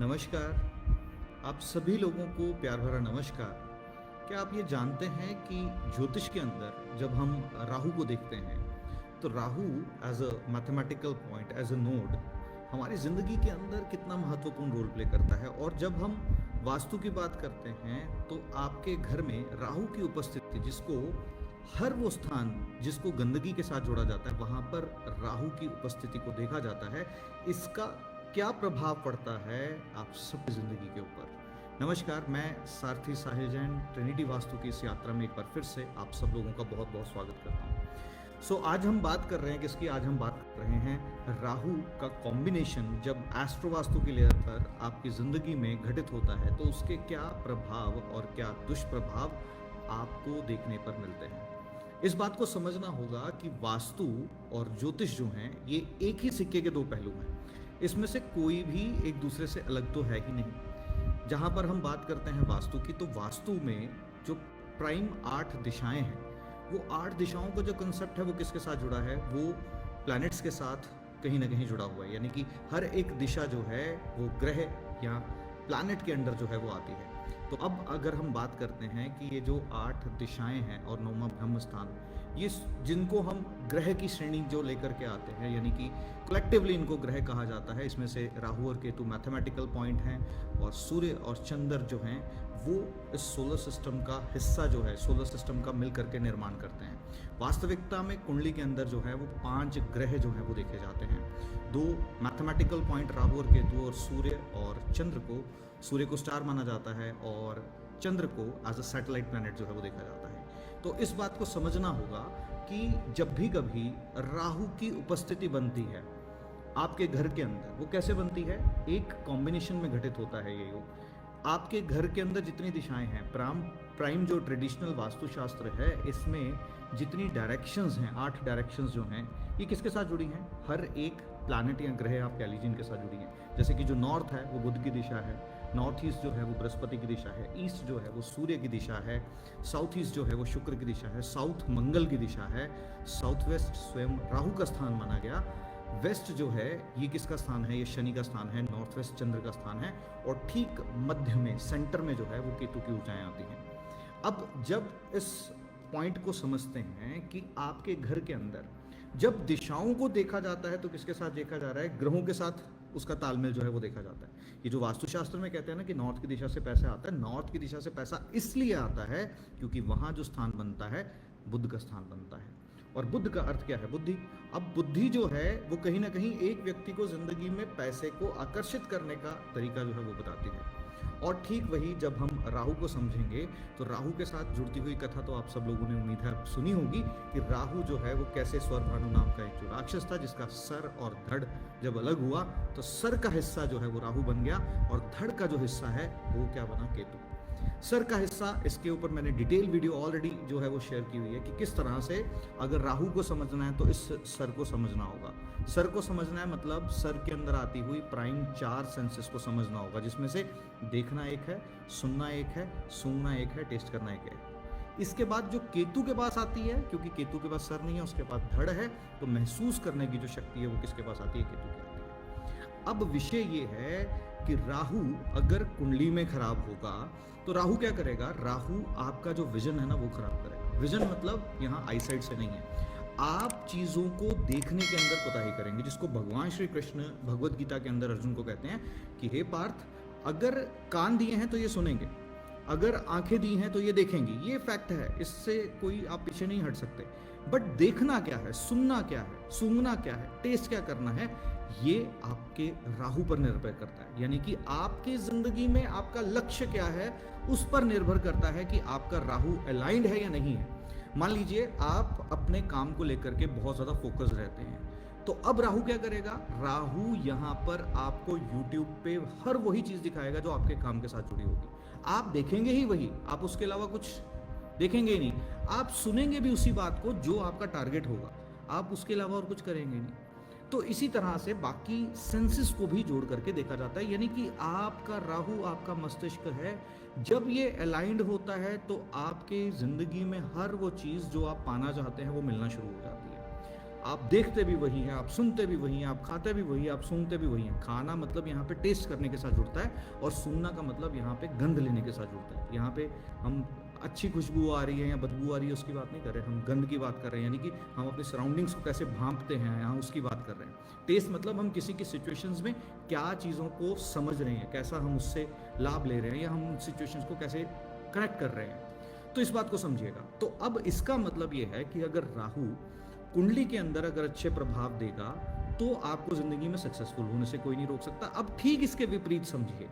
नमस्कार। आप सभी लोगों को प्यार भरा नमस्कार। क्या आप ये जानते हैं कि ज्योतिष के अंदर जब हम राहु को देखते हैं तो Rahu as a mathematical point, as a node, हमारी ज़िंदगी के अंदर कितना महत्वपूर्ण रोल प्ले करता है। और जब हम वास्तु की बात करते हैं तो आपके घर में राहु की उपस्थिति, जिसको हर वो स्थान जिसको गंदगी के साथ जोड़ा जाता है वहाँ पर राहु की उपस्थिति को देखा जाता है। इसका क्या प्रभाव पड़ता है आप सबकी जिंदगी के ऊपर। नमस्कार, मैं सारथी साहिल जैन ट्रिनिटी वास्तु की इस यात्रा में एक बार फिर से आप सब लोगों का बहुत बहुत स्वागत करता हूँ। आज हम बात कर रहे हैं किसकी? आज हम बात कर रहे हैं राहु का कॉम्बिनेशन जब एस्ट्रो वास्तु की लेयर पर आपकी जिंदगी में घटित होता है तो उसके क्या प्रभाव और क्या दुष्प्रभाव आपको देखने पर मिलते हैं। इस बात को समझना होगा कि वास्तु और ज्योतिष जो हैं ये एक ही सिक्के के दो पहलू हैं। इसमें से कोई भी एक दूसरे से अलग तो है ही नहीं। जहां पर हम बात करते हैं वास्तु की, तो वास्तु में जो प्राइम 8 दिशाएं हैं, वो 8 दिशाओं का जो कंसेप्ट है वो किसके साथ जुड़ा है? वो प्लैनेट्स के साथ कहीं ना कहीं जुड़ा हुआ है। यानी कि हर एक दिशा जो है वो ग्रह या प्लैनेट के अंदर जो है वो आती है। तो अब अगर हम बात करते हैं कि ये जो 8 दिशाएं हैं और 9वां ब्रह्म स्थान, ये जिनको हम ग्रह की श्रेणी जो लेकर के आते हैं, यानी कि कलेक्टिवली इनको ग्रह कहा जाता है। इसमें से राहु और केतु मैथमेटिकल पॉइंट हैं और सूर्य और चंद्र जो हैं वो इस सोलर सिस्टम का हिस्सा जो है, सोलर सिस्टम का मिल करके निर्माण करते हैं। वास्तविकता में कुंडली के अंदर जो है वो 5 ग्रह जो है वो देखे जाते हैं। 2 मैथमेटिकल पॉइंट राहु और केतु और सूर्य और चंद्र को, सूर्य को स्टार माना जाता है और चंद्र को एज अ सैटेलाइट प्लैनेट जो है वो देखा जाता है। तो इस बात को समझना होगा कि जब भी कभी राहु की उपस्थिति बनती है आपके घर के अंदर, वो कैसे बनती है? एक कॉम्बिनेशन में घटित होता है ये योग। आपके घर के अंदर जितनी दिशाएं हैं, प्राइम जो ट्रेडिशनल वास्तुशास्त्र है, इसमें जितनी डायरेक्शंस हैं, 8 डायरेक्शंस जो हैं, ये किसके साथ जुड़ी हैं? हर एक प्लैनेट या ग्रह आप कह लीजिए इनके साथ जुड़ी हैं। जैसे कि जो नॉर्थ है वो बुध की दिशा है, नॉर्थ ईस्ट जो है वो बृहस्पति की दिशा है, ईस्ट जो है वो सूर्य की दिशा है, साउथ ईस्ट जो है वो शुक्र की दिशा है, साउथ मंगल की दिशा है, साउथ वेस्ट स्वयं राहु का स्थान माना गया, वेस्ट जो है ये किसका स्थान है? ये शनि का स्थान है, नॉर्थ वेस्ट चंद्र का स्थान है, और ठीक मध्य में, सेंटर में जो है वो केतु की ऊंचाएं आती हैं। अब जब इस पॉइंट को समझते हैं कि आपके घर के अंदर जब दिशाओं को देखा जाता है तो किसके साथ देखा जा रहा है? ग्रहों के साथ उसका तालमेल जो है वो देखा जाता है। ये जो वास्तुशास्त्र में कहते हैं ना कि नॉर्थ की दिशा से पैसा आता है, नॉर्थ की दिशा से पैसा इसलिए आता है क्योंकि वहां जो स्थान बनता है बुध का स्थान बनता है। और बुध का अर्थ क्या है? बुद्धि। अब बुद्धि जो है वो कहीं ना कहीं एक व्यक्ति को जिंदगी में पैसे को आकर्षित करने का तरीका जो है वो बताती है। और ठीक वही जब हम राहु को समझेंगे तो राहु के साथ जुड़ती हुई कथा तो आप सब लोगों ने उम्मीद है सुनी होगी कि राहु जो है वो कैसे स्वरभानु नाम का एक जो राक्षस था जिसका सर और धड़ जब अलग हुआ तो सर का हिस्सा जो है वो राहु बन गया और धड़ का जो हिस्सा है वो क्या बना? केतु। सर का हिस्सा, इसके ऊपर मैंने डिटेल वीडियो ऑलरेडी जो है वो शेयर की हुई है कि किस तरह से अगर राहु को समझना है तो इस सर को समझना होगा। सर को समझना है मतलब सर के अंदर आती हुई प्राइम 4 सेंसेस को समझना होगा, जिसमें से देखना एक है, सुनना एक है, सूंघना एक है, टेस्ट करना एक है। इसके बाद जो केतु के पास आती है, क्योंकि केतु के पास सर नहीं है, उसके पास धड़ है, तो महसूस करने की जो शक्ति है वो किसके पास आती है? केतु की आती है। अब विषय ये है कि राहु अगर कुंडली में खराब होगा तो राहु क्या करेगा? राहु आपका जो विजन है ना वो खराब करेगा। विजन मतलब यहाँ आईसाइट से नहीं है, आप चीजों को देखने के अंदर कोताही करेंगे, जिसको भगवान श्री कृष्ण भगवत गीता के अंदर अर्जुन को कहते हैं कि हे पार्थ, अगर कान दिए हैं तो ये सुनेंगे, अगर आंखें दी हैं तो ये देखेंगी, ये फैक्ट है, इससे कोई आप पीछे नहीं हट सकते। बट देखना क्या है, सुनना क्या है, सूंघना क्या है, टेस्ट क्या करना है, ये आपके राहु पर निर्भर करता है। यानी कि आपकी जिंदगी में आपका लक्ष्य क्या है उस पर निर्भर करता है कि आपका राहु अलाइंड है या नहीं है। मान लीजिए आप अपने काम को लेकर के बहुत ज्यादा फोकस रहते हैं, तो अब राहु क्या करेगा? राहु यहाँ पर आपको YouTube पे हर वही चीज दिखाएगा जो आपके काम के साथ जुड़ी होगी। आप देखेंगे ही वही, आप उसके अलावा कुछ देखेंगे ही नहीं। आप सुनेंगे भी उसी बात को जो आपका टारगेट होगा, आप उसके अलावा और कुछ करेंगे नहीं। तो इसी तरह से बाकी सेंसेस को भी जोड़ करके देखा जाता है। यानी कि आपका राहु, आपका मस्तिष्क है, जब ये अलाइंड होता है तो आपके जिंदगी में हर वो चीज जो आप पाना चाहते हैं वो मिलना शुरू हो जाती है। आप देखते भी वही हैं, आप सुनते भी वही हैं, आप खाते भी वही हैं, आप सूंघते भी वही हैं। खाना मतलब यहाँ पे टेस्ट करने के साथ जुड़ता है, और सूंघना का मतलब यहाँ पे गंध लेने के साथ जुड़ता है। यहाँ पे हम अच्छी खुशबू आ रही है या बदबू आ रही है उसकी बात नहीं कर रहे, हम गंध की बात कर रहे हैं, यानी कि हम अपने सराउंडिंग्स को कैसे भांपते हैं यहाँ उसकी बात कर रहे हैं। टेस्ट मतलब हम किसी की सिचुएशंस में क्या चीज़ों को समझ रहे हैं, कैसा हम उससे लाभ ले रहे हैं, या हम उन सिचुएशंस को कैसे कनेक्ट कर रहे हैं। तो इस बात को समझिएगा। तो अब इसका मतलब ये है कि अगर राहु कुंडली के अंदर अगर अच्छे प्रभाव देगा तो आपको जिंदगी में सक्सेसफुल होने से कोई नहीं रोक सकता। अब ठीक इसके विपरीत समझिए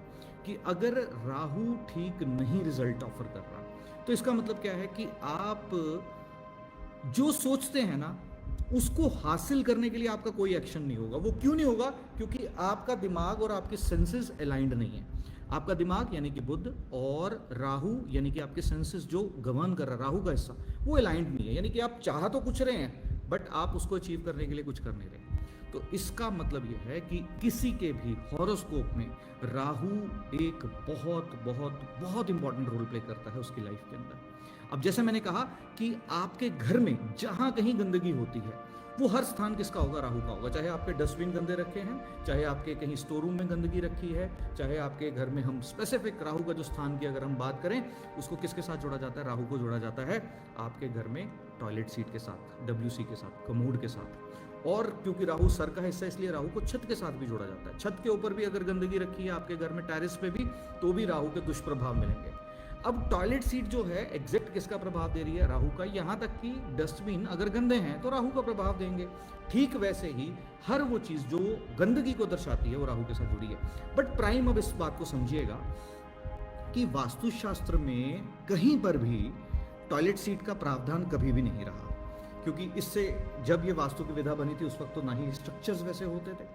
कि अगर राहु ठीक नहीं रिजल्ट ऑफर कर रहा, तो इसका मतलब क्या है कि आप जो सोचते हैं ना उसको हासिल करने के लिए आपका कोई एक्शन नहीं होगा। वो क्यों नहीं होगा? क्योंकि आपका दिमाग और आपके सेंसेस अलाइंड नहीं है। आपका दिमाग यानी कि बुध और राहु यानी कि आपके सेंसेस जो गवर्न कर रहा है, राहु का हिस्सा, वो अलाइंड नहीं है। यानी कि आप चाह तो कुछ रहे हैं बट आप उसको अचीव करने के लिए कुछ कर नहीं रहे। तो इसका मतलब यह है कि किसी के भी हॉरोस्कोप में राहु एक बहुत बहुत बहुत इंपॉर्टेंट रोल प्ले करता है उसकी लाइफ के अंदर। अब जैसे मैंने कहा कि आपके घर में जहां कहीं गंदगी होती है वो हर स्थान किसका होगा? राहु का होगा। चाहे आपके डस्टबिन गंदे रखे हैं, चाहे आपके कहीं स्टोर रूम में गंदगी रखी है, चाहे आपके घर में, हम स्पेसिफिक राहु का जो स्थान की अगर हम बात करें उसको किसके साथ जोड़ा जाता है? राहु को जोड़ा जाता है आपके घर में टॉयलेट सीट के साथ, WC के साथ, कमोड के साथ। और क्योंकि राहु सर का हिस्सा इसलिए राहु को छत के साथ भी जोड़ा जाता है। छत के ऊपर भी अगर गंदगी रखी है आपके घर में, टेरेस पे भी, तो भी राहु के दुष्प्रभाव मिलेंगे। अब टॉयलेट सीट जो है एग्जैक्ट किसका प्रभाव दे रही है? राहु का। यहां तक कि डस्टबिन अगर गंदे हैं तो राहु का प्रभाव देंगे। ठीक वैसे ही हर वो चीज जो गंदगी को दर्शाती है वो राहु के साथ जुड़ी है। बट प्राइम अब इस बात को समझिएगा कि वास्तुशास्त्र में कहीं पर भी टॉयलेट सीट का प्रावधान कभी भी नहीं रहा, क्योंकि इससे जब ये वास्तु की विधा बनी थी उस वक्त तो ना ही स्ट्रक्चर्स वैसे होते थे,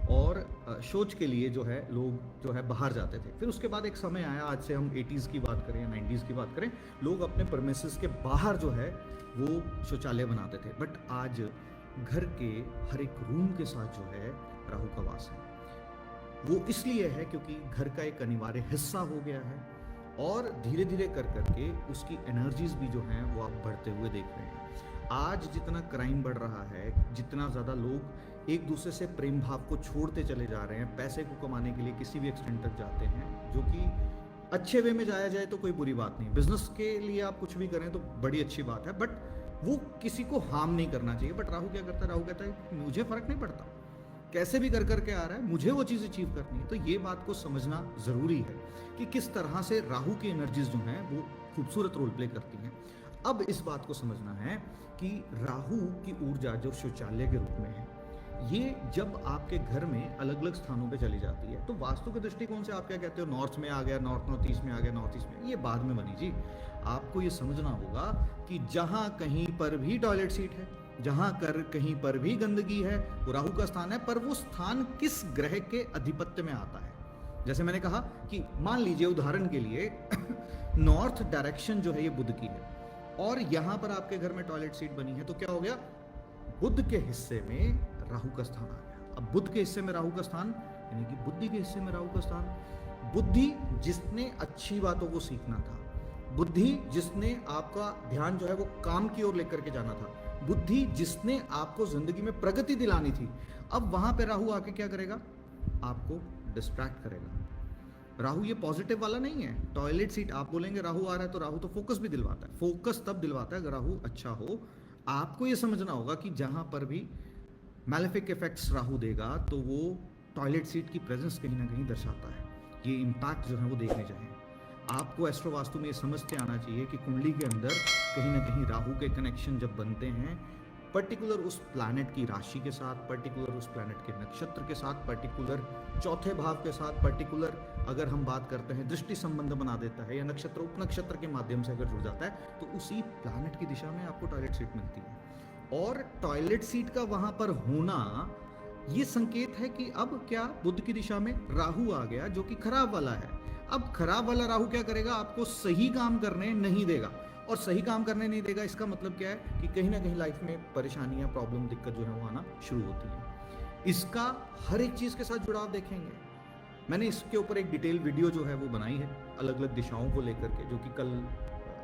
और शौच के लिए जो है लोग जो है बाहर जाते थे। फिर उसके बाद एक समय आया, आज से हम 80s की बात करें या 90s की बात करें, लोग अपने प्रेमिसेस के बाहर जो है वो शौचालय बनाते थे। बट आज घर के हर एक रूम के साथ जो है राहु का वास है। वो इसलिए है क्योंकि घर का एक अनिवार्य हिस्सा हो गया है, और धीरे धीरे कर करके उसकी एनर्जीज भी जो हैं वो आप बढ़ते हुए देख रहे हैं। आज जितना क्राइम बढ़ रहा है, जितना ज़्यादा लोग एक दूसरे से प्रेम भाव को छोड़ते चले जा रहे हैं, पैसे को कमाने के लिए किसी भी एक्सटेंट तक जाते हैं, जो कि अच्छे वे में जाया जाए तो कोई बुरी बात नहीं, बिजनेस के लिए आप कुछ भी करें तो बड़ी अच्छी बात है, बट वो किसी को हार्म नहीं करना चाहिए। बट राहु क्या करता है? राहु कहता है मुझे फर्क नहीं पड़ता, कैसे भी कर करके आ रहा है, मुझे वो चीज़ अचीव करनी है। तो ये बात को समझना ज़रूरी है कि किस तरह से राहु की एनर्जीज जो हैं वो खूबसूरत रोल प्ले करती हैं। अब इस बात को समझना है कि राहु की ऊर्जा जो शौचालय के रूप में है, ये जब आपके घर में अलग अलग स्थानों पे चली जाती है, तो वास्तु के दृष्टिकोण से आप क्या कहते हो? नॉर्थ में आ गया, नॉर्थ ईस्ट में आ गया, नॉर्थ ईस्ट में, ये बाद में बनी जी। आपको ये समझना होगा कि जहां कहीं पर भी टॉयलेट सीट है, जहां कर कहीं पर भी गंदगी है, वो राहु का स्थान है। पर वो स्थान किस ग्रह के अधिपत्य में आता है? जैसे मैंने कहा कि मान लीजिए उदाहरण के लिए नॉर्थ डायरेक्शन जो है ये बुध की है, और यहां पर आपके घर में टॉयलेट सीट बनी है, तो क्या हो गया? बुध के हिस्से में राहु का स्थान आ गया। अब बुध के हिस्से में राहु का स्थान यानी कि बुद्धि के हिस्से में राहु का स्थान। बुद्धि जिसने अच्छी बातों को सीखना था, बुद्धि जिसने आपका ध्यान जो है वो काम की ओर लेकर के जाना था, बुद्धि जिसने आपको जिंदगी में प्रगति दिलानी थी, अब वहां पे राहु आके क्या करेगा? आपको डिस्ट्रैक्ट करेगा। राहु ये पॉजिटिव वाला नहीं है। टॉयलेट सीट आप बोलेंगे राहु आ रहा है, तो राहु तो फोकस भी दिलवाता है। फोकस तब दिलवाता है अगर राहु अच्छा हो। आपको ये समझना होगा कि जहां पर भी मैलेफिक इफेक्ट्स राहु देगा तो वो टॉयलेट सीट की प्रेजेंस कहीं ना कहीं दर्शाता है। ये इम्पैक्ट जो है वो देखने चाहिए। आपको एस्ट्रो वास्तु में ये समझते आना चाहिए कि कुंडली के अंदर कहीं ना कहीं राहु के कनेक्शन जब बनते हैं, पर्टिकुलर उस प्लैनेट की राशि के साथ, पर्टिकुलर उस प्लैनेट के नक्षत्र के साथ, पर्टिकुलर चौथे भाव के साथ, पर्टिकुलर अगर हम बात करते हैं दृष्टि संबंध बना देता है, या नक्षत्र उपनक्षत्र के माध्यम से अगर जुड़ जाता है, तो उसी प्लैनेट की दिशा में आपको टॉयलेट सीट मिलती है। और टॉयलेट सीट का वहां पर होना ये संकेत है कि अब क्या बुध की दिशा में राहु आ गया, जो कि खराब वाला है। अब खराब वाला राहु क्या करेगा? आपको सही काम करने नहीं देगा। और सही काम करने नहीं देगा इसका मतलब क्या है? कि कहीं ना कहीं लाइफ में परेशानियां, प्रॉब्लम, दिक्कत जो है वो आना शुरू होती है। इसका हर एक चीज के साथ जुड़ाव देखेंगे। मैंने इसके ऊपर एक डिटेल वीडियो जो है वो बनाई है अलग अलग दिशाओं को लेकर के, जो कि कल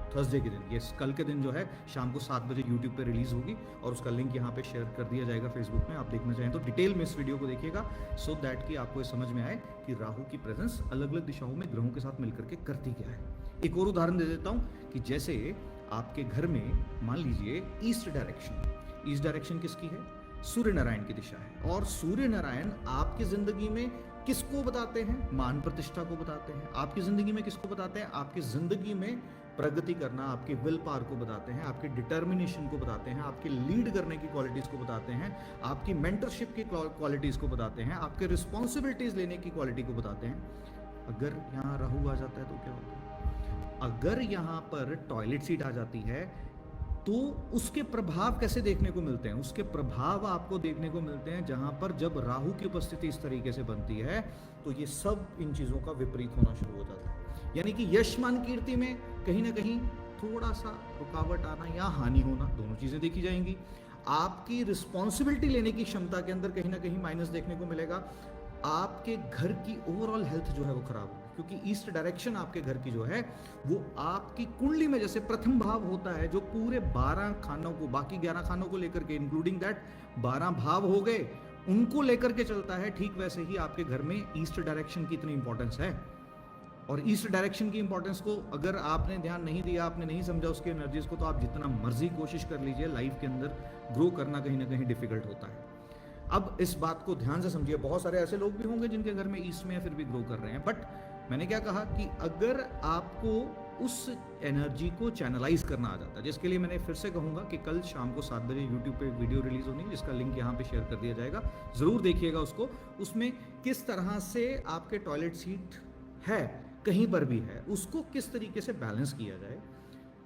थर्सडे के दिन, ये कल के दिन जो है शाम को 7 बजे यूट्यूब पे रिलीज होगी और उसका लिंक यहाँ पे शेयर कर दिया जाएगा फेसबुक में। आप देखना चाहें तो डिटेल में इस वीडियो को देखिएगा, सो दैट कि आपको ये समझ में आए कि राहु की प्रेजेंस अलग अलग दिशाओं में ग्रहों के साथ मिलकर के करती क्या है। एक और उदाहरण दे देता हूँ कि जैसे आपके घर में मान लीजिए ईस्ट डायरेक्शन किसकी है? सूर्य नारायण की दिशा है, और सूर्य नारायण आपकी जिंदगी में किसको बताते हैं? मान प्रतिष्ठा को बताते हैं। आपकी जिंदगी में किसको बताते हैं? आपकी जिंदगी में प्रगति करना, आपकी विल पावर को बताते हैं, आपकी डिटर्मिनेशन को बताते हैं, आपकी लीड करने की क्वालिटीज को बताते हैं, आपकी मेंटरशिप की क्वालिटीज को बताते हैं, आपके रिस्पॉन्सिबिलिटीज लेने की क्वालिटी को बताते हैं। अगर यहाँ राहु आ जाता है तो क्या होता है? अगर यहाँ पर टॉयलेट सीट आ जाती है तो उसके प्रभाव कैसे देखने को मिलते हैं? उसके प्रभाव आपको देखने को मिलते हैं जहां पर जब राहु की उपस्थिति इस तरीके से बनती है तो ये सब इन चीजों का विपरीत होना शुरू हो जाता है। यानी कि यश मान कीर्ति में कहीं ना कहीं थोड़ा सा रुकावट आना या हानि होना, दोनों चीजें देखी जाएंगी। आपकी रिस्पॉन्सिबिलिटी लेने की क्षमता के अंदर कहीं ना कहीं माइनस देखने को मिलेगा। आपके घर की ओवरऑल हेल्थ जो है वो खराब होगी, क्योंकि ईस्ट डायरेक्शन आपके घर की जो है वो आपकी कुंडली में जैसे प्रथम भाव होता है जो पूरे 12 खानों को, बाकी 11 खानों को लेकर के, इंक्लूडिंग दैट 12 भाव हो गए, उनको लेकर के चलता है, ठीक वैसे ही आपके घर में ईस्ट डायरेक्शन की इतनी इंपॉर्टेंस है। और ईस्ट डायरेक्शन की इंपॉर्टेंस को अगर आपने ध्यान नहीं दिया, आपने नहीं समझा उसकी एनर्जीज को, तो आप जितना मर्जी कोशिश कर लीजिए, लाइफ के अंदर ग्रो करना कहीं ना कहीं डिफिकल्ट होता है। अब इस बात को ध्यान से समझिए, बहुत सारे ऐसे लोग भी होंगे जिनके घर में ईस्ट में है फिर भी ग्रो कर रहे हैं, बट मैंने क्या कहा कि अगर आपको उस एनर्जी को चैनलाइज करना आ जाता है, जिसके लिए मैंने फिर से कहूंगा कि कल शाम को 7 बजे यूट्यूब पे वीडियो रिलीज होनी है, जिसका लिंक यहाँ पे शेयर कर दिया जाएगा, जरूर देखिएगा उसको। उसमें किस तरह से आपके टॉयलेट सीट है, कहीं पर भी है, उसको किस तरीके से बैलेंस किया जाए,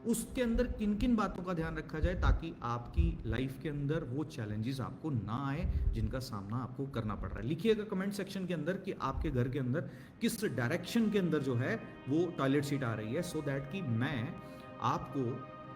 उसके अंदर किन किन बातों का ध्यान रखा जाए ताकि आपकी लाइफ के अंदर वो चैलेंजेस आपको ना आए जिनका सामना आपको करना पड़ रहा है। लिखिएगा कमेंट सेक्शन के अंदर कि आपके घर के अंदर किस डायरेक्शन के अंदर जो है वो टॉयलेट सीट आ रही है, सो दैट कि मैं आपको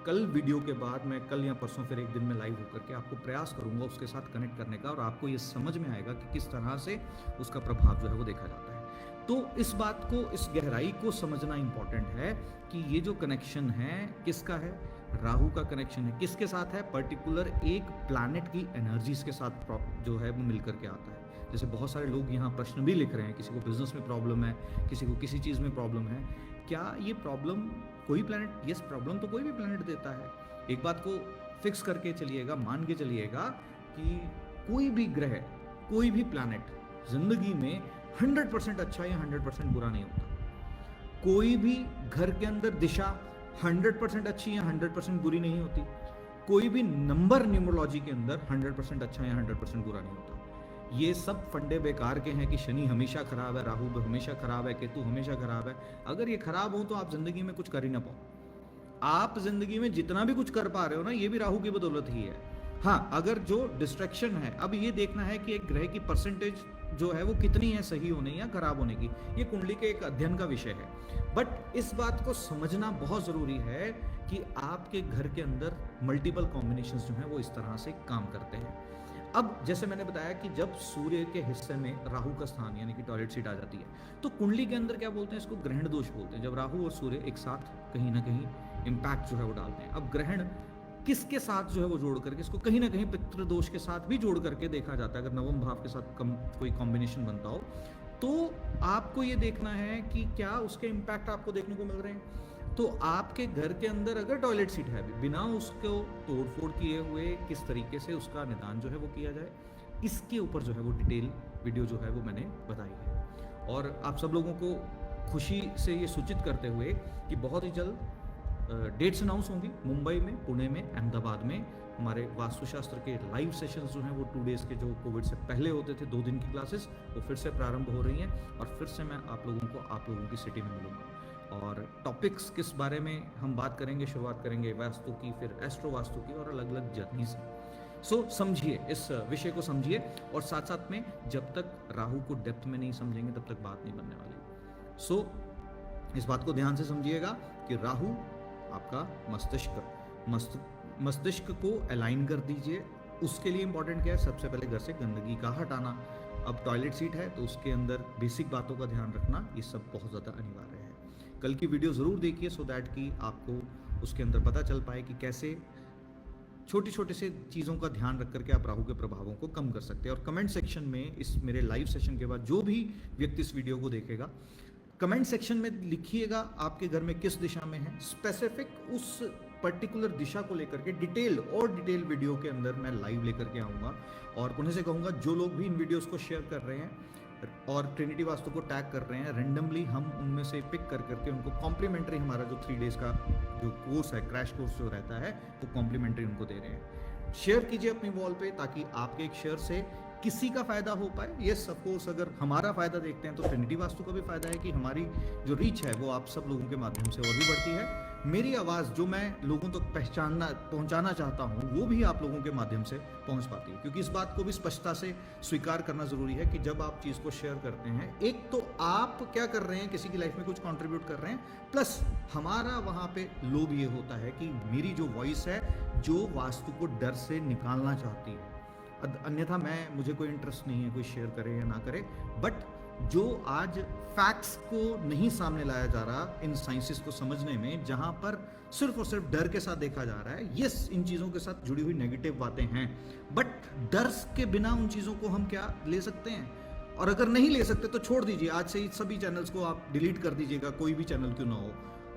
कल वीडियो के बाद, मैं कल या परसों फिर एक दिन में लाइव होकर के आपको प्रयास करूंगा उसके साथ कनेक्ट करने का, और आपको ये समझ में आएगा कि किस तरह से उसका प्रभाव जो है वो देखा जाता है। तो इस बात को, इस गहराई को समझना इंपॉर्टेंट है कि ये जो कनेक्शन है किसका है? राहु का कनेक्शन है। किसके साथ है? पर्टिकुलर एक प्लैनेट की एनर्जीज के साथ जो है वो मिलकर के आता है। जैसे बहुत सारे लोग यहाँ प्रश्न भी लिख रहे हैं, किसी को बिजनेस में प्रॉब्लम है, किसी को किसी चीज़ में प्रॉब्लम है। क्या ये प्रॉब्लम कोई प्लैनेट? यस, प्रॉब्लम तो कोई भी प्लैनेट देता है। एक बात को फिक्स करके चलिएगा, मान के चलिएगा कि कोई भी ग्रह, कोई भी प्लैनेट जिंदगी में 100% अच्छा या 100% बुरा नहीं होता। कोई भी घर के अंदर दिशा 100% अच्छी या 100% बुरी नहीं होती। कोई भी नंबर न्यूमरोलॉजी के अंदर 100% अच्छा या 100% बुरा नहीं होता। ये सब फंडे बेकार के हैं कि शनि हमेशा खराब है, राहु हमेशा खराब है, केतु हमेशा खराब है। अगर ये खराब हो तो आप जिंदगी में कुछ कर ही ना पाओ। आप जिंदगी में जितना भी कुछ कर पा रहे हो ना, ये भी राहु की बदौलत ही है। हाँ, अगर जो डिस्ट्रैक्शन है, अब ये देखना है कि एक ग्रह की परसेंटेज जो है वो कितनी है सही होने या खराब होने की, ये कुंडली के एक अध्ययन का विषय है। बट इस बात को समझना बहुत जरूरी है कि आपके घर के अंदर मल्टीपल कॉम्बिनेशंस जो हैं वो इस तरह से काम करते हैं। अब जैसे मैंने बताया कि जब सूर्य के हिस्से में राहु का स्थान यानी कि टॉयलेट सीट आ जाती है, तो कुंडली के अंदर क्या बोलते हैं, इसको ग्रहण दोष बोलते हैं। जब राहु और सूर्य एक साथ कहीं ना कहीं इम्पैक्ट जो है वो डालते हैं। अब ग्रहण किसके साथ जो है वो जोड़ करके, इसको कहीं ना कहीं पितृ दोष के साथ भी जोड़ करके देखा जाता है। अगर नवम भाव के साथ कोई कॉम्बिनेशन बनता हो तो आपको ये देखना है कि क्या उसके इम्पैक्ट आपको देखने को मिल रहे हैं। तो आपके घर के अंदर अगर टॉयलेट सीट है, बिना उसको तोड़फोड़ किए हुए किस तरीके से उसका निदान जो है वो किया जाए, इसके ऊपर जो है वो डिटेल वीडियो जो है वो मैंने बताई है। और आप सब लोगों को खुशी से ये सूचित करते हुए कि बहुत ही जल्द डेट्स अनाउंस होंगी मुंबई में, पुणे में, अहमदाबाद में। हमारे वास्तुशास्त्र के लाइव सेशंस जो हैं वो 2 डेज़ के, जो कोविड से पहले होते थे 2 दिन की क्लासेस, वो फिर से प्रारंभ हो रही हैं। और फिर से मैं आप लोगों की सिटी में मिलूंगा। और टॉपिक्स किस बारे में हम बात करेंगे, शुरुआत करेंगे वास्तु की, फिर एस्ट्रो वास्तु की, और अलग अलग जर्नीज। सो समझिए, इस विषय को समझिए, और साथ साथ में जब तक राहु को डेप्थ में नहीं समझेंगे तब तक बात नहीं बनने वाली। सो इस बात को ध्यान से समझिएगा कि राहु आपका मस्तिष्क को अलाइन कर दीजिए। उसके लिए इंपॉर्टेंट क्या है? सबसे पहले घर से गंदगी का हटाना। अब टॉयलेट सीट है तो उसके अंदर बेसिक बातों का ध्यान रखना, ये सब बहुत ज़्यादा अनिवार्य है। कल की वीडियो ज़रूर देखिए, सो दैट कि आपको उसके अंदर पता चल पाए कि कैसे छोटी छोटे से चीज़ों का ध्यान रख करके आप राहु के प्रभावों को कम कर सकते हैं। और कमेंट सेक्शन में इस मेरे लाइव सेशन के बाद जो भी व्यक्ति इस वीडियो को देखेगा, कमेंट सेक्शन में लिखिएगा आपके घर में किस दिशा में है, स्पेसिफिक उस पर्टिकुलर दिशा को लेकर के डिटेल वीडियो के अंदर मैं लाइव लेकर के आऊँगा। और उन्हें से कहूँगा जो लोग भी इन वीडियोज़ को शेयर कर रहे हैं और ट्रिनिटी वास्तु को टैग कर रहे हैं, रेंडमली हम उनमें से पिक कर करके उनको कॉम्प्लीमेंट्री हमारा जो 3 डेज का जो कोर्स है, क्रैश कोर्स जो रहता है, वो कॉम्प्लीमेंट्री उनको दे रहे हैं। शेयर कीजिए अपनी वॉल पे ताकि आपके एक शेयर से किसी का फायदा हो पाए। यस ऑफ कोर्स, अगर हमारा फायदा देखते हैं तो ट्रिनिटी वास्तु का भी फायदा है कि हमारी जो रीच है वो आप सब लोगों के माध्यम से और भी बढ़ती है। मेरी आवाज़ जो मैं लोगों तक पहुंचाना चाहता हूं वो भी आप लोगों के माध्यम से पहुंच पाती है। क्योंकि इस बात को भी स्पष्टता से स्वीकार करना जरूरी है कि जब आप चीज़ को शेयर करते हैं, एक तो आप क्या कर रहे हैं, किसी की लाइफ में कुछ कंट्रीब्यूट कर रहे हैं, प्लस हमारा वहां पे लोभ ये होता है कि मेरी जो वॉइस है जो वास्तु को डर से निकालना चाहती है। अन्यथा मुझे कोई इंटरेस्ट नहीं है कोई शेयर करे या ना करे, बट जो आज फैक्ट्स को नहीं सामने लाया जा रहा इन साइंसेस को समझने में, जहां पर सिर्फ और सिर्फ डर के साथ देखा जा रहा है। यस, इन चीज़ों के साथ जुड़ी हुई नेगेटिव बातें हैं, बट डर के बिना उन चीज़ों को हम क्या ले सकते हैं? और अगर नहीं ले सकते तो छोड़ दीजिए, आज से ही सभी चैनल्स को आप डिलीट कर दीजिएगा, कोई भी चैनल क्यों ना हो।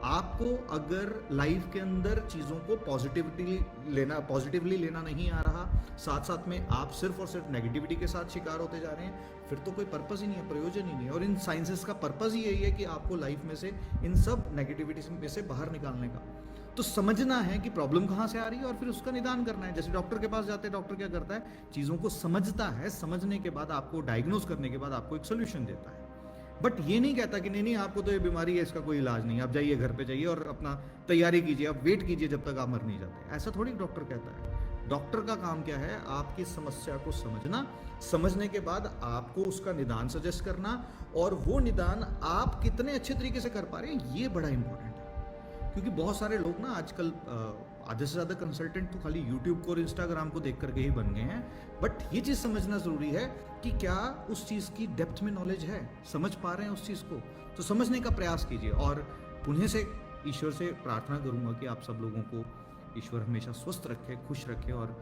आपको अगर लाइफ के अंदर चीज़ों को पॉजिटिवली लेना नहीं आ रहा, साथ साथ में आप सिर्फ और सिर्फ नेगेटिविटी के साथ शिकार होते जा रहे हैं, फिर तो कोई पर्पस ही नहीं है, प्रयोजन ही नहीं है। और इन साइंसेस का पर्पस ही यही है कि आपको लाइफ में से इन सब नेगेटिविटी में से बाहर निकालने का। तो समझना है कि प्रॉब्लम कहाँ से आ रही है और फिर उसका निदान करना है। जैसे डॉक्टर के पास जाते हैं, डॉक्टर क्या करता है, चीज़ों को समझता है, समझने के बाद आपको डायग्नोज करने के बाद आपको एक सोल्यूशन देता है। बट ये नहीं कहता कि नहीं आपको तो ये बीमारी है, इसका कोई इलाज नहीं, आप जाइए घर पे जाइए और अपना तैयारी कीजिए, आप वेट कीजिए जब तक आप मर नहीं जाते। ऐसा थोड़ी डॉक्टर कहता है। डॉक्टर का काम क्या है, आपकी समस्या को समझना, समझने के बाद आपको उसका निदान सजेस्ट करना, और वो निदान आप कितने अच्छे तरीके से कर पा रहे हैं ये बड़ा इंपॉर्टेंट है। क्योंकि बहुत सारे लोग ना आजकल आधे से ज़्यादा कंसल्टेंट तो खाली यूट्यूब को और इंस्टाग्राम को देख करके ही बन गए हैं। बट ये चीज़ समझना ज़रूरी है कि क्या उस चीज़ की डेप्थ में नॉलेज है, समझ पा रहे हैं उस चीज़ को, तो समझने का प्रयास कीजिए। और उन्हें से ईश्वर से प्रार्थना करूँगा कि आप सब लोगों को ईश्वर हमेशा स्वस्थ रखे, खुश रखे, और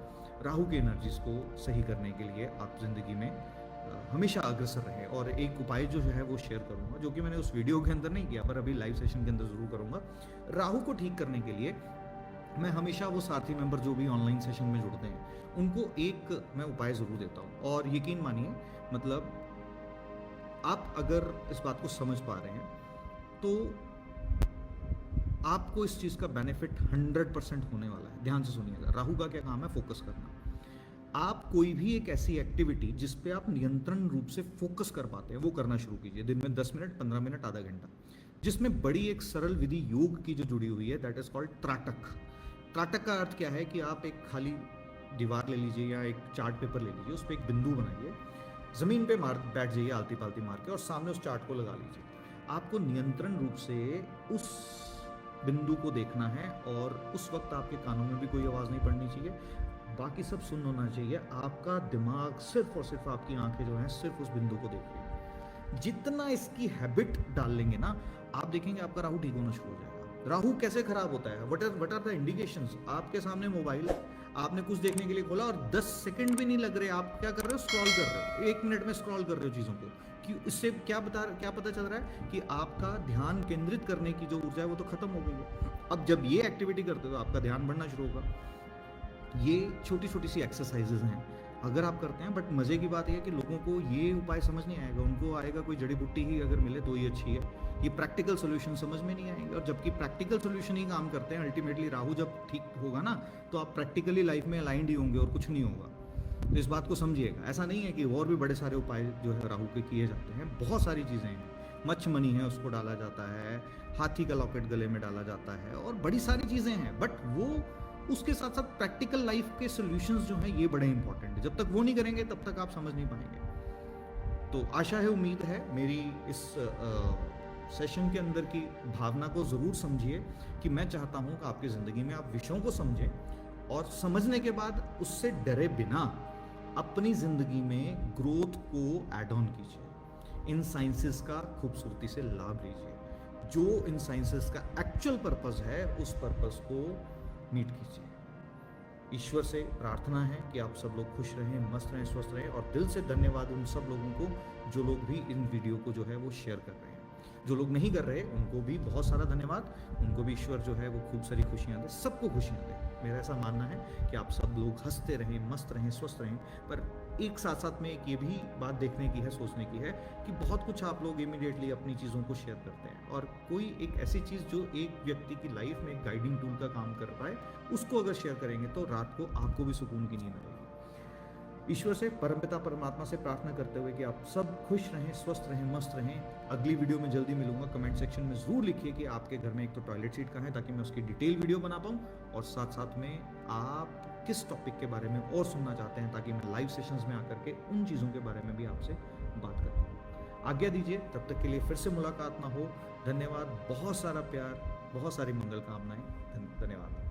राहु की एनर्जीज को सही करने के लिए आप ज़िंदगी में हमेशा अग्रसर रहे। और एक उपाय जो है वो शेयर करूँगा, जो कि मैंने उस वीडियो के अंदर नहीं किया पर अभी लाइव सेशन के अंदर ज़रूर करूँगा। राहु को ठीक करने के लिए मैं हमेशा वो साथी मेंबर जो भी ऑनलाइन सेशन में जुड़ते हैं उनको एक मैं उपाय ज़रूर देता हूँ। और यकीन मानिए, मतलब आप अगर इस बात को समझ पा रहे हैं तो आपको इस चीज़ का बेनिफिट 100% होने वाला है। ध्यान से सुनिएगा। राहु का क्या काम है? फोकस करना। आप कोई भी एक ऐसी एक्टिविटी जिस पे आप नियंत्रण रूप से फोकस कर पाते हैं वो करना शुरू कीजिए। दिन में 10 मिनट, 15 मिनट, आधा घंटा, जिसमें बड़ी एक सरल विधि योग की जो जुड़ी हुई है, दैट इज कॉल्ड त्राटक। त्राटक का अर्थ क्या है कि आप एक खाली दीवार ले लीजिए या एक चार्ट पेपर ले लीजिए, उस पर एक बिंदु बनाइए, ज़मीन पे बैठ जाइए आलती पालती मार के, और सामने उस चार्ट को लगा लीजिए। आपको नियंत्रण रूप से उस बिंदु को देखना है, और उस वक्त आपके कानों में भी कोई आवाज़ नहीं पड़नी चाहिए, बाकी सब सुन होना चाहिए। आपका दिमाग सिर्फ और सिर्फ, आपकी आंखें जो हैं सिर्फ उस बिंदु को देख रही हैं। जितना इसकी हैबिट डाल लेंगे ना, आप देखेंगे आपका राहु ठीक होना शुरू हो जाएगा। राहु कैसे खराब होता है? What are the indications? आपके सामने मोबाइल है, आपने कुछ देखने के लिए खोला और 10 सेकंड भी नहीं लग रहे, आप क्या कर रहे हो? स्क्रॉल कर रहे हो, 1 मिनट में स्क्रॉल कर रहे हो चीज़ों को। कि इससे क्या पता चल रहा है कि आपका ध्यान केंद्रित करने की जो ऊर्जा है वो तो खत्म हो गई है। अब जब ये एक्टिविटी करते हो तो आपका ध्यान बढ़ना शुरू होगा। ये छोटी छोटी सी एक्सरसाइजेज हैं, अगर आप करते हैं। बट मज़े की बात यह है कि लोगों को ये उपाय समझ नहीं आएगा, उनको आएगा कोई जड़ी बूटी ही अगर मिले तो ही अच्छी है। ये प्रैक्टिकल सोल्यूशन समझ में नहीं आएंगे, और जबकि प्रैक्टिकल सोल्यूशन ही काम करते हैं अल्टीमेटली। राहु जब ठीक होगा ना तो आप प्रैक्टिकली लाइफ में अलाइंड ही होंगे और कुछ नहीं होगा। तो इस बात को समझिएगा। ऐसा नहीं है कि और भी बड़े सारे उपाय जो है राहु के किए जाते हैं, बहुत सारी चीज़ें हैं। मच्छमनी है, उसको डाला जाता है, हाथी का लॉकेट गले में डाला जाता है, और बड़ी सारी चीज़ें हैं। बट वो उसके साथ साथ प्रैक्टिकल लाइफ के सॉल्यूशंस जो हैं ये बड़े इंपॉर्टेंट है। जब तक वो नहीं करेंगे तब तक आप समझ नहीं पाएंगे। तो आशा है, उम्मीद है मेरी इस सेशन के अंदर की भावना को ज़रूर समझिए कि मैं चाहता हूँ कि आपकी ज़िंदगी में आप विषयों को समझें, और समझने के बाद उससे डरे बिना अपनी ज़िंदगी में ग्रोथ को ऐड ऑन कीजिए। इन साइंसेस का खूबसूरती से लाभ लीजिए। जो इन साइंसेस का एक्चुअल पर्पस है उस पर्पस को मीट कीजिए। ईश्वर से प्रार्थना है कि आप सब लोग खुश रहें, मस्त रहें, स्वस्थ रहें, और दिल से धन्यवाद उन सब लोगों को जो लोग भी इन वीडियो को जो है वो शेयर कर रहे हैं। जो लोग नहीं कर रहे उनको भी बहुत सारा धन्यवाद, उनको भी ईश्वर जो है वो खूब सारी खुशियां दे, सबको खुशियां दे। मेरा ऐसा मानना है कि आप सब लोग हंसते रहें, मस्त रहें, स्वस्थ रहें, पर एक साथ साथ में एक ये भी बात देखने की है, सोचने की है कि बहुत कुछ आप लोग इमीडिएटली अपनी चीज़ों को शेयर करते हैं, और कोई एक ऐसी चीज़ जो एक व्यक्ति की लाइफ में एक गाइडिंग टूल का काम कर रहा है उसको अगर शेयर करेंगे तो रात को आपको भी सुकून की नींद आएगी। ईश्वर से, परमपिता परमात्मा से प्रार्थना करते हुए कि आप सब खुश रहें, स्वस्थ रहें, मस्त रहें। अगली वीडियो में जल्दी मिलूंगा। कमेंट सेक्शन में जरूर लिखिए कि आपके घर में एक तो टॉयलेट सीट कहाँ है, ताकि मैं उसकी डिटेल वीडियो बना पाऊँ, और साथ साथ में आप किस टॉपिक के बारे में और सुनना चाहते हैं, ताकि मैं लाइव सेशंस में आकर के उन चीज़ों के बारे में भी आपसे बात कर पाऊँ। आज्ञा दीजिए, तब तक के लिए फिर से मुलाकात ना हो। धन्यवाद, बहुत सारा प्यार, बहुत सारी मंगल कामनाएं। धन्यवाद।